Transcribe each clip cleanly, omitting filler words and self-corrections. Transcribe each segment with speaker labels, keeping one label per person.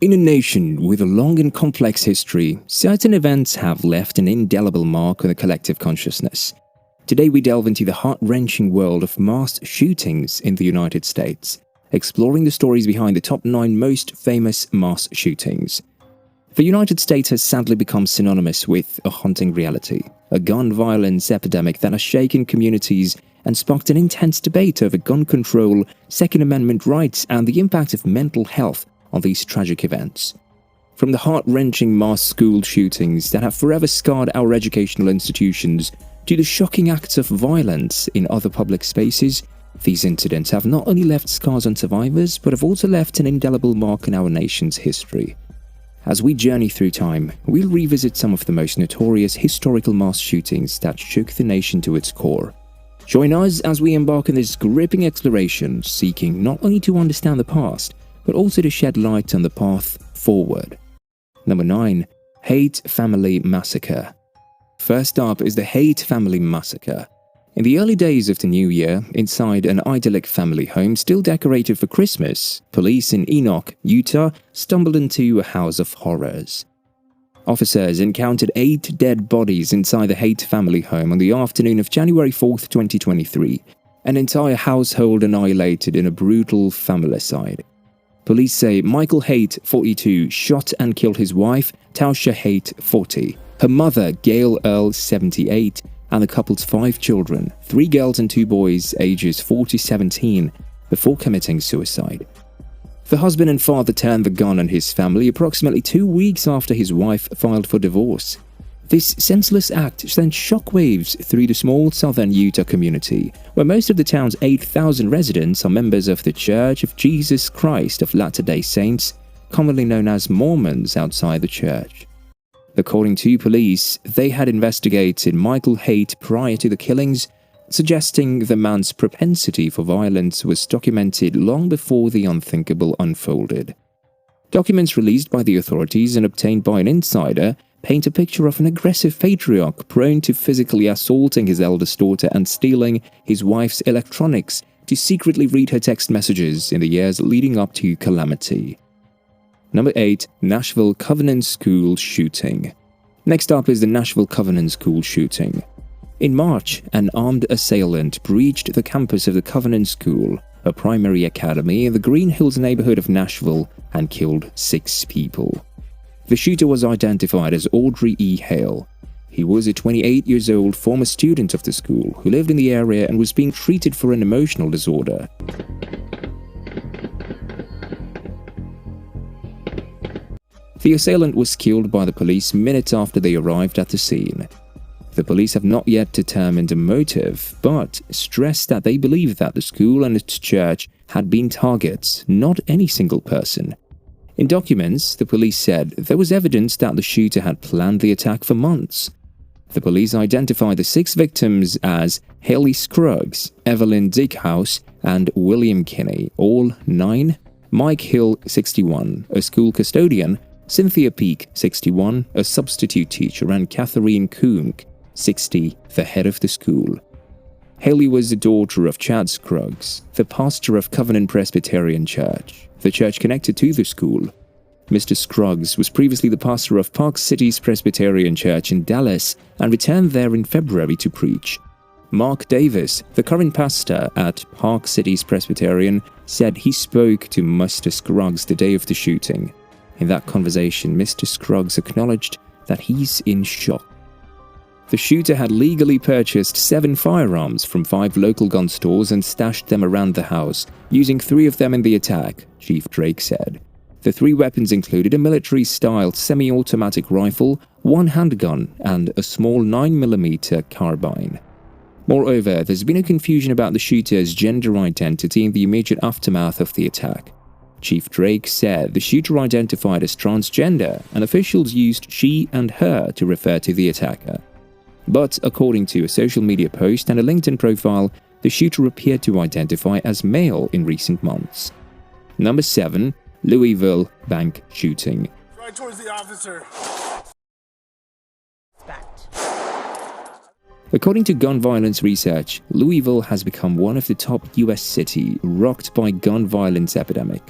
Speaker 1: In a nation with a long and complex history, certain events have left an indelible mark on the collective consciousness. Today we delve into the heart-wrenching world of mass shootings in the United States, exploring the stories behind the top 9 most famous mass shootings. The United States has sadly become synonymous with a haunting reality, a gun violence epidemic that has shaken communities and sparked an intense debate over gun control, Second Amendment rights, and the impact of mental health on these tragic events. From the heart-wrenching mass school shootings that have forever scarred our educational institutions to the shocking acts of violence in other public spaces, these incidents have not only left scars on survivors, but have also left an indelible mark in our nation's history. As we journey through time, we'll revisit some of the most notorious historical mass shootings that shook the nation to its core. Join us as we embark on this gripping exploration, seeking not only to understand the past, but also to shed light on the path forward. Number 9. Haight Family Massacre. First up is the Haight Family Massacre. In the early days of the new year, inside an idyllic family home still decorated for Christmas, police in Enoch, Utah, stumbled into a house of horrors. Officers encountered 8 dead bodies inside the Haight family home on the afternoon of January 4, 2023, an entire household annihilated in a brutal familicide. Police say Michael Haight, 42, shot and killed his wife, Tausha Haight, 40, her mother, Gail Earl, 78, and the couple's 5 children, 3 girls and 2 boys, ages 4 to 17, before committing suicide. The husband and father turned the gun on his family approximately 2 weeks after his wife filed for divorce. This senseless act sent shockwaves through the small southern Utah community, where most of the town's 8,000 residents are members of the Church of Jesus Christ of Latter-day Saints, commonly known as Mormons outside the church. According to police, they had investigated Michael Haight prior to the killings, suggesting the man's propensity for violence was documented long before the unthinkable unfolded. Documents released by the authorities and obtained by an insider paint a picture of an aggressive patriarch prone to physically assaulting his eldest daughter and stealing his wife's electronics to secretly read her text messages in the years leading up to calamity. Number 8. Nashville Covenant School Shooting. Next up is the Nashville Covenant School Shooting. In March, an armed assailant breached the campus of the Covenant School, a primary academy in the Green Hills neighborhood of Nashville, and killed 6 people. The shooter was identified as Audrey E. Hale. He was a 28-year-old former student of the school who lived in the area and was being treated for an emotional disorder. The assailant was killed by the police minutes after they arrived at the scene. The police have not yet determined a motive, but stressed that they believe that the school and its church had been targets, not any single person. In documents, the police said there was evidence that the shooter had planned the attack for months. The police identified the 6 victims as Haley Scruggs, Evelyn Dickhouse, and William Kinney, all 9, Mike Hill, 61, a school custodian, Cynthia Peak, 61, a substitute teacher, and Catherine Coombe, 60, the head of the school. Haley was the daughter of Chad Scruggs, the pastor of Covenant Presbyterian Church, the church connected to the school. Mr. Scruggs was previously the pastor of Park City's Presbyterian Church in Dallas and returned there in February to preach. Mark Davis, the current pastor at Park City's Presbyterian, said he spoke to Mr. Scruggs the day of the shooting. In that conversation, Mr. Scruggs acknowledged that he's in shock. The shooter had legally purchased 7 firearms from 5 local gun stores and stashed them around the house, using 3 of them in the attack, Chief Drake said. The 3 weapons included a military-style semi-automatic rifle, 1 handgun, and a small 9mm carbine. Moreover, there's been a confusion about the shooter's gender identity in the immediate aftermath of the attack. Chief Drake said the shooter identified as transgender, and officials used she and her to refer to the attacker. But according to a social media post and a LinkedIn profile, the shooter appeared to identify as male in recent months. Number 7. Louisville Bank Shooting.
Speaker 2: Right towards the officer.
Speaker 1: According to gun violence research, Louisville has become one of the top US cities rocked by gun violence epidemic.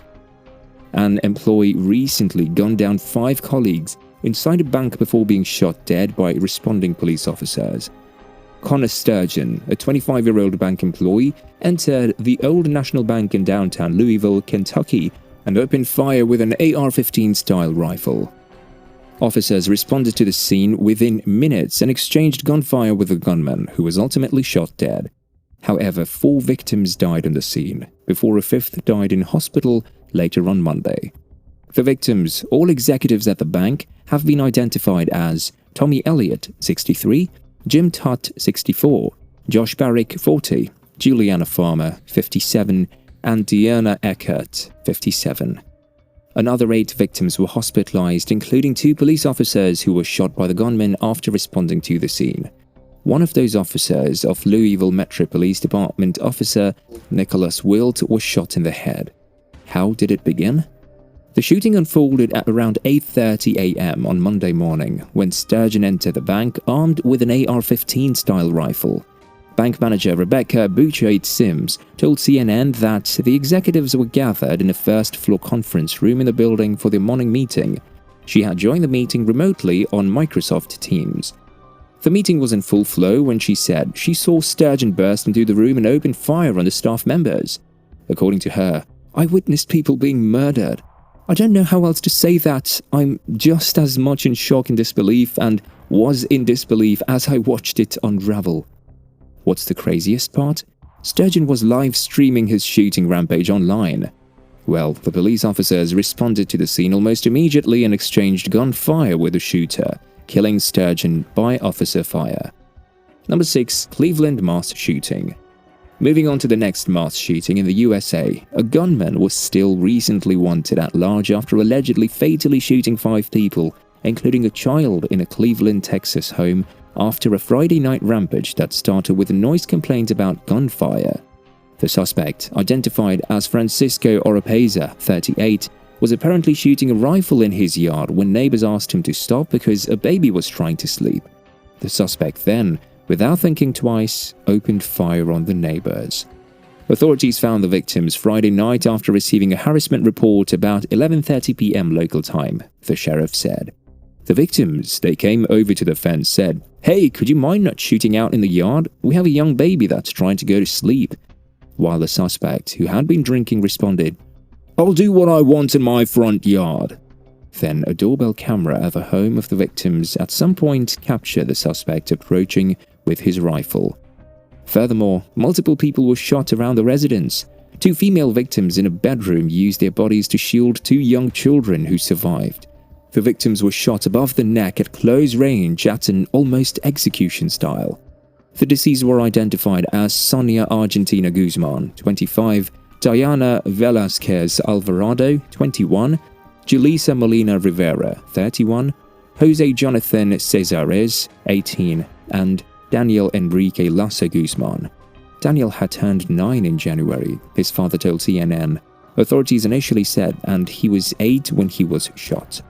Speaker 1: an employee recently gunned down 5 colleagues inside a bank before being shot dead by responding police officers. Connor Sturgeon, a 25-year-old bank employee, entered the Old National Bank in downtown Louisville, Kentucky, and opened fire with an AR-15 style rifle. Officers responded to the scene within minutes and exchanged gunfire with the gunman, who was ultimately shot dead. However, 4 victims died on the scene, before a 5th died in hospital later on Monday. The victims, all executives at the bank, have been identified as Tommy Elliott, 63, Jim Tutt, 64, Josh Barrick, 40, Juliana Farmer, 57, and Deanna Eckert, 57. Another 8 victims were hospitalized, including 2 police officers who were shot by the gunman after responding to the scene. One of those officers of Louisville Metro Police Department officer Nicholas Wilt was shot in the head. How did it begin? The shooting unfolded at around 8:30 a.m. on Monday morning when Sturgeon entered the bank armed with an AR-15 style rifle. Bank manager Rebecca Bouchard-Sims told CNN that the executives were gathered in a first-floor conference room in the building for their morning meeting. She had joined the meeting remotely on Microsoft Teams. The meeting was in full flow when she said she saw Sturgeon burst into the room and open fire on the staff members. According to her, "I witnessed people being murdered. I don't know how else to say that. I'm just as much in shock and disbelief and was in disbelief as I watched it unravel." What's the craziest part? Sturgeon was live streaming his shooting rampage online. Well, the police officers responded to the scene almost immediately and exchanged gunfire with the shooter, killing Sturgeon by officer fire. Number 6. Cleveland mass shooting. Moving on to the next mass shooting in the USA, a gunman was still recently wanted at large after allegedly fatally shooting 5 people, including a child, in a Cleveland, Texas home after a Friday night rampage that started with a noise complaint about gunfire. The suspect, identified as Francisco Oropeza, 38, was apparently shooting a rifle in his yard when neighbors asked him to stop because a baby was trying to sleep. The suspect then, without thinking twice, opened fire on the neighbors. Authorities found the victims Friday night after receiving a harassment report about 11:30 p.m. local time, the sheriff said. The victims, they came over to the fence, said, "Hey, could you mind not shooting out in the yard? We have a young baby that's trying to go to sleep." While the suspect, who had been drinking, responded, "I'll do what I want in my front yard." Then a doorbell camera at the home of the victims at some point captured the suspect approaching with his rifle. Furthermore, multiple people were shot around the residence. 2 female victims in a bedroom used their bodies to shield 2 young children who survived. The victims were shot above the neck at close range at an almost execution style. The deceased were identified as Sonia Argentina Guzman, 25, Diana Velasquez Alvarado, 21, Julissa Molina Rivera, 31, Jose Jonathan Cesares, 18, and Daniel Enrique Lasso Guzman. Daniel had turned 9 in January, his father told CNN. Authorities initially said, and he was 8 when he was shot.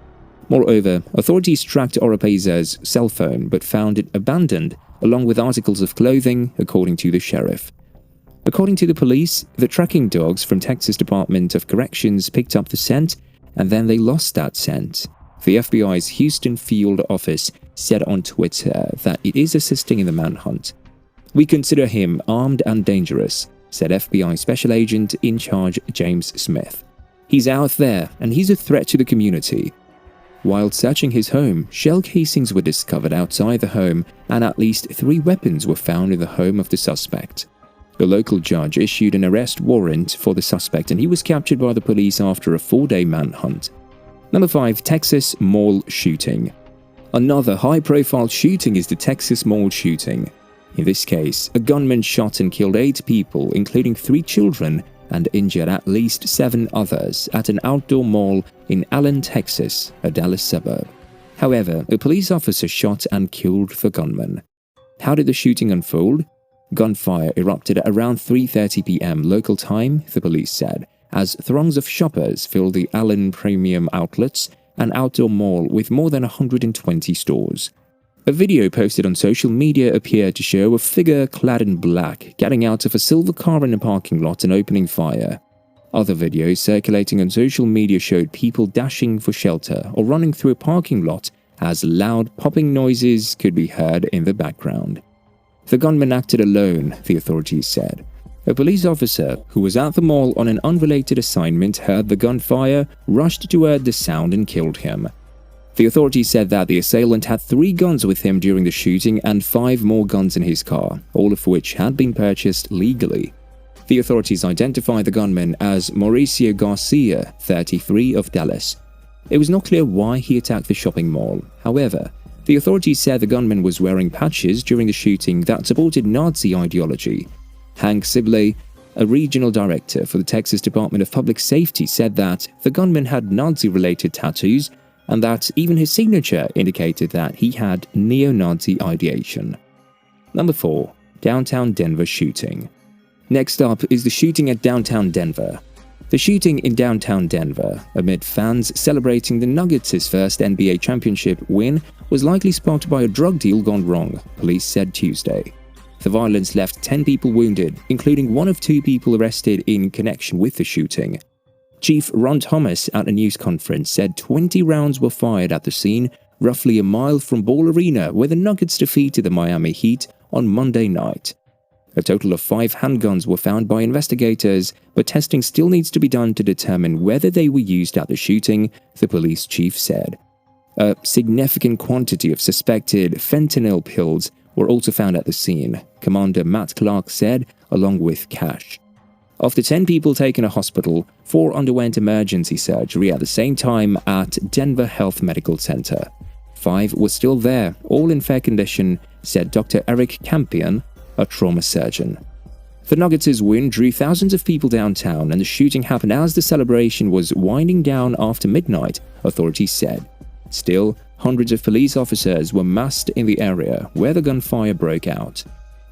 Speaker 1: Moreover, authorities tracked Oropeza's cell phone but found it abandoned, along with articles of clothing, according to the sheriff. According to the police, the tracking dogs from Texas Department of Corrections picked up the scent, and then they lost that scent. The FBI's Houston field office said on Twitter that it is assisting in the manhunt. "We consider him armed and dangerous," said FBI Special Agent in charge James Smith. "He's out there, and he's a threat to the community." While searching his home, shell casings were discovered outside the home, and at least 3 weapons were found in the home of the suspect. The local judge issued an arrest warrant for the suspect, and he was captured by the police after a 4-day manhunt. Number 5. Texas mall shooting. Another high-profile shooting is the Texas mall shooting. In this case, a gunman shot and killed 8 people, including 3 children, and injured at least 7 others at an outdoor mall in Allen, Texas, a Dallas suburb. However, a police officer shot and killed the gunman. How did the shooting unfold? Gunfire erupted at around 3:30 p.m. local time, the police said, as throngs of shoppers filled the Allen Premium Outlets, an outdoor mall with more than 120 stores. A video posted on social media appeared to show a figure clad in black getting out of a silver car in a parking lot and opening fire. Other videos circulating on social media showed people dashing for shelter or running through a parking lot as loud popping noises could be heard in the background. The gunman acted alone, the authorities said. A police officer who was at the mall on an unrelated assignment heard the gunfire, rushed toward the sound and killed him. The authorities said that the assailant had 3 guns with him during the shooting and 5 more guns in his car, all of which had been purchased legally. The authorities identified the gunman as Mauricio Garcia, 33, of Dallas. It was not clear why he attacked the shopping mall. However, the authorities said the gunman was wearing patches during the shooting that supported Nazi ideology. Hank Sibley, a regional director for the Texas Department of Public Safety, said that the gunman had Nazi-related tattoos and that even his signature indicated that he had neo-Nazi ideation. Number 4. Downtown Denver shooting. Next up is the shooting at downtown Denver. The shooting in downtown Denver, amid fans celebrating the Nuggets' first NBA championship win, was likely sparked by a drug deal gone wrong, police said Tuesday. The violence left 10 people wounded, including one of 2 people arrested in connection with the shooting. Chief Ron Thomas at a news conference said 20 rounds were fired at the scene, roughly a mile from Ball Arena, where the Nuggets defeated the Miami Heat on Monday night. A total of 5 handguns were found by investigators, but testing still needs to be done to determine whether they were used at the shooting, the police chief said. A significant quantity of suspected fentanyl pills were also found at the scene, Commander Matt Clark said, along with cash. Of the 10 people taken to hospital, 4 underwent emergency surgery at the same time at Denver Health Medical Center. 5 were still there, all in fair condition, said Dr. Eric Campion, a trauma surgeon. The Nuggets' win drew thousands of people downtown, and the shooting happened as the celebration was winding down after midnight, authorities said. Still, hundreds of police officers were massed in the area where the gunfire broke out.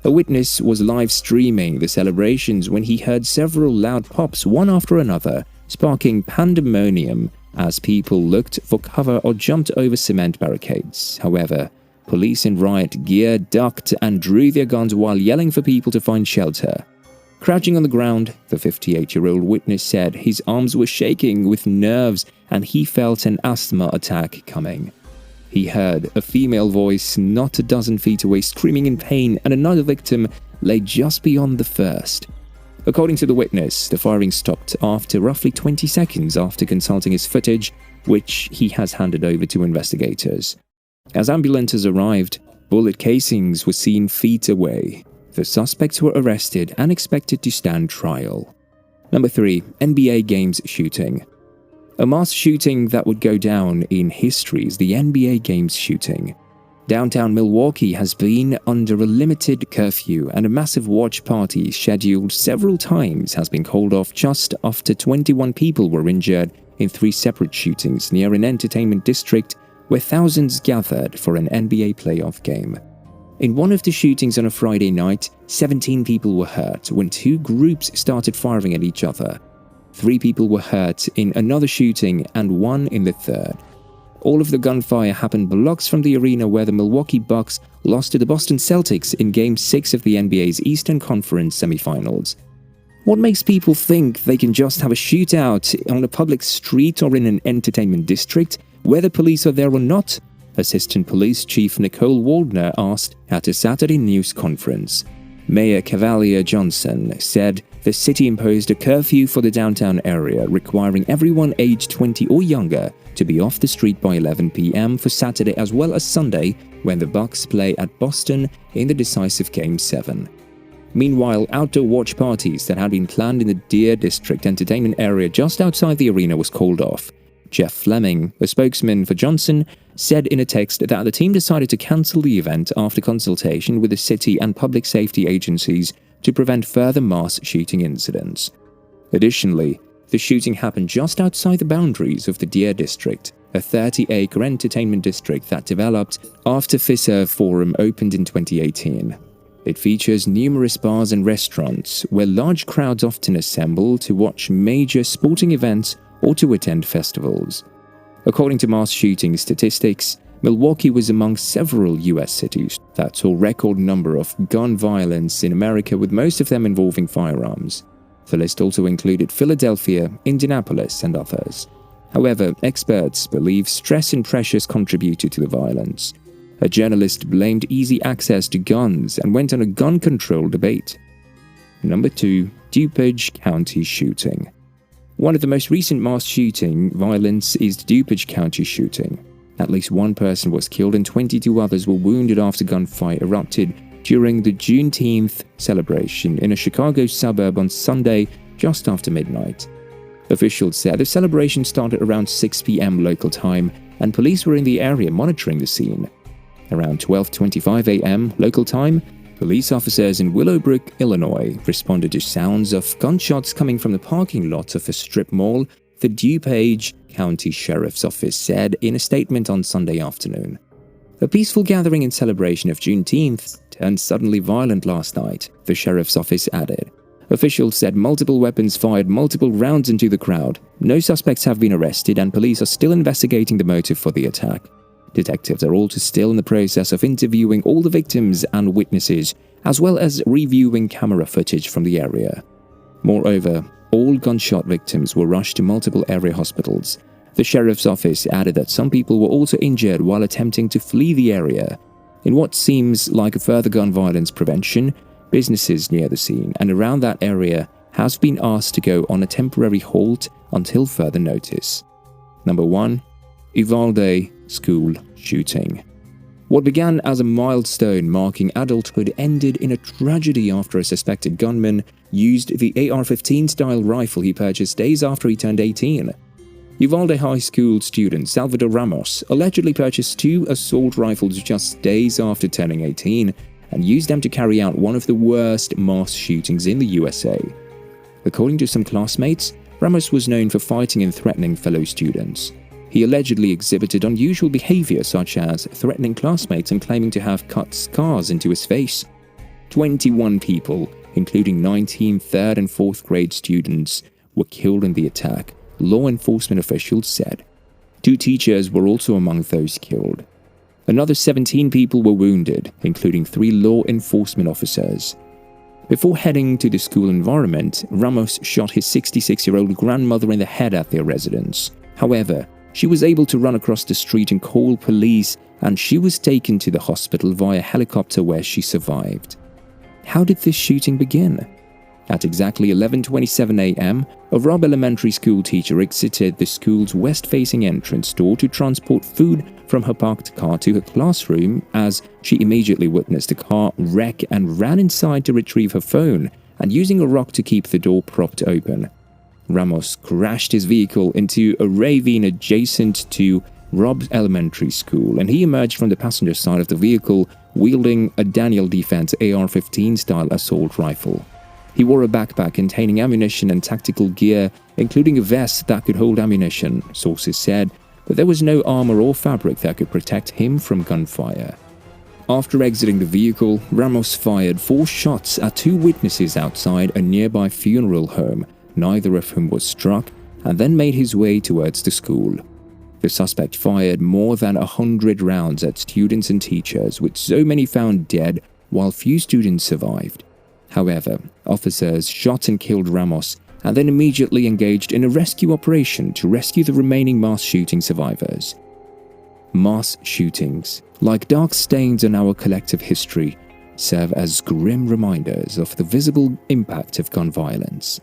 Speaker 1: A witness was live streaming the celebrations when he heard several loud pops one after another, sparking pandemonium as people looked for cover or jumped over cement barricades. However, police in riot gear ducked and drew their guns while yelling for people to find shelter. Crouching on the ground, the 58-year-old witness said his arms were shaking with nerves and he felt an asthma attack coming. He heard a female voice not a dozen feet away screaming in pain, and another victim lay just beyond the first. According to the witness, the firing stopped after roughly 20 seconds after consulting his footage, which he has handed over to investigators. As ambulances arrived, bullet casings were seen feet away. The suspects were arrested and expected to stand trial. Number 3. NBA Games shooting. A mass shooting that would go down in history is the NBA Games shooting. Downtown Milwaukee has been under a limited curfew, and a massive watch party scheduled several times has been called off just after 21 people were injured in 3 separate shootings near an entertainment district where thousands gathered for an NBA playoff game. In one of the shootings on a Friday night, 17 people were hurt when 2 groups started firing at each other. 3 people were hurt in another shooting and 1 in the third. All of the gunfire happened blocks from the arena where the Milwaukee Bucks lost to the Boston Celtics in Game 6 of the NBA's Eastern Conference semifinals. What makes people think they can just have a shootout on a public street or in an entertainment district, whether police are there or not? Assistant Police Chief Nicole Waldner asked at a Saturday news conference. Mayor Cavalier Johnson said the city imposed a curfew for the downtown area, requiring everyone aged 20 or younger to be off the street by 11 p.m. for Saturday as well as Sunday, when the Bucks play at Boston in the decisive Game 7. Meanwhile, outdoor watch parties that had been planned in the Deer District entertainment area just outside the arena was called off. Jeff Fleming, a spokesman for Johnson, said in a text that the team decided to cancel the event after consultation with the city and public safety agencies to prevent further mass shooting incidents. Additionally, the shooting happened just outside the boundaries of the Deer District, a 30-acre entertainment district that developed after Fiserv Forum opened in 2018. It features numerous bars and restaurants where large crowds often assemble to watch major sporting events or to attend festivals. According to mass shooting statistics, Milwaukee was among several U.S. cities that saw a record number of gun violence in America, with most of them involving firearms. The list also included Philadelphia, Indianapolis, and others. However, experts believe stress and pressures contributed to the violence. A journalist blamed easy access to guns and went on a gun control debate. Number 2. Dupage County shooting. One of the most recent mass shooting violence is the Dupage County shooting. At least one person was killed and 22 others were wounded after gunfire erupted during the Juneteenth celebration in a Chicago suburb on Sunday just after midnight. Officials said the celebration started around 6 p.m. local time, and police were in the area monitoring the scene. Around 12:25 a.m. local time, police officers in Willowbrook, Illinois, responded to sounds of gunshots coming from the parking lot of a strip mall, the Dupage County Sheriff's Office said in a statement on Sunday afternoon. A peaceful gathering in celebration of Juneteenth turned suddenly violent last night, the sheriff's office added. Officials said multiple weapons fired multiple rounds into the crowd. No suspects have been arrested, and police are still investigating the motive for the attack. Detectives are also still in the process of interviewing all the victims and witnesses, as well as reviewing camera footage from the area. Moreover, all gunshot victims were rushed to multiple area hospitals. The sheriff's office added that some people were also injured while attempting to flee the area. In what seems like a further gun violence prevention, businesses near the scene and around that area have been asked to go on a temporary halt until further notice. Number 1. Uvalde School Shooting. What began as a milestone marking adulthood ended in a tragedy after a suspected gunman used the AR-15 style rifle he purchased days after he turned 18. Uvalde High School student Salvador Ramos allegedly purchased 2 assault rifles just days after turning 18 and used them to carry out one of the worst mass shootings in the USA. According to some classmates, Ramos was known for fighting and threatening fellow students. He allegedly exhibited unusual behavior such as threatening classmates and claiming to have cut scars into his face. 21 people, including 19 3rd and 4th grade students, were killed in the attack, law enforcement officials said. 2 teachers were also among those killed. Another 17 people were wounded, including 3 law enforcement officers. Before heading to the school environment, Ramos shot his 66-year-old grandmother in the head at their residence. However, she was able to run across the street and call police, and she was taken to the hospital via helicopter where she survived. How did this shooting begin? At exactly 11:27 a.m., a Robb Elementary School teacher exited the school's west-facing entrance door to transport food from her parked car to her classroom as she immediately witnessed the car wreck and ran inside to retrieve her phone and using a rock to keep the door propped open. Ramos crashed his vehicle into a ravine adjacent to Robb Elementary School, and he emerged from the passenger side of the vehicle wielding a Daniel Defense AR-15 style assault rifle. He wore a backpack containing ammunition and tactical gear, including a vest that could hold ammunition, sources said, but there was no armor or fabric that could protect him from gunfire. After exiting the vehicle, Ramos fired 4 shots at 2 witnesses outside a nearby funeral home, neither of whom was struck, and then made his way towards the school. The suspect fired more than 100 rounds at students and teachers, with so many found dead, while few students survived. However, officers shot and killed Ramos and then immediately engaged in a rescue operation to rescue the remaining mass shooting survivors. Mass shootings, like dark stains on our collective history, serve as grim reminders of the visible impact of gun violence.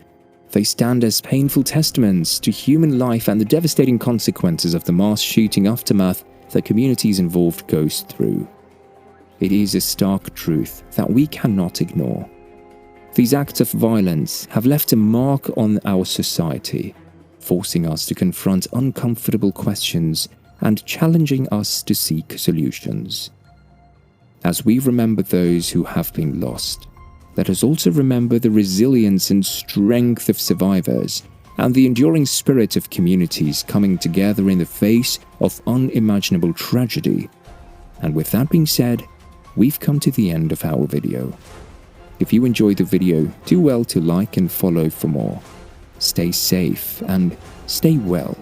Speaker 1: They stand as painful testaments to human life and the devastating consequences of the mass shooting aftermath that communities involved go through. It is a stark truth that we cannot ignore. These acts of violence have left a mark on our society, forcing us to confront uncomfortable questions and challenging us to seek solutions. As we remember those who have been lost, let us also remember the resilience and strength of survivors and the enduring spirit of communities coming together in the face of unimaginable tragedy. And with that being said, we've come to the end of our video. If you enjoyed the video, do well to like and follow for more. Stay safe and stay well.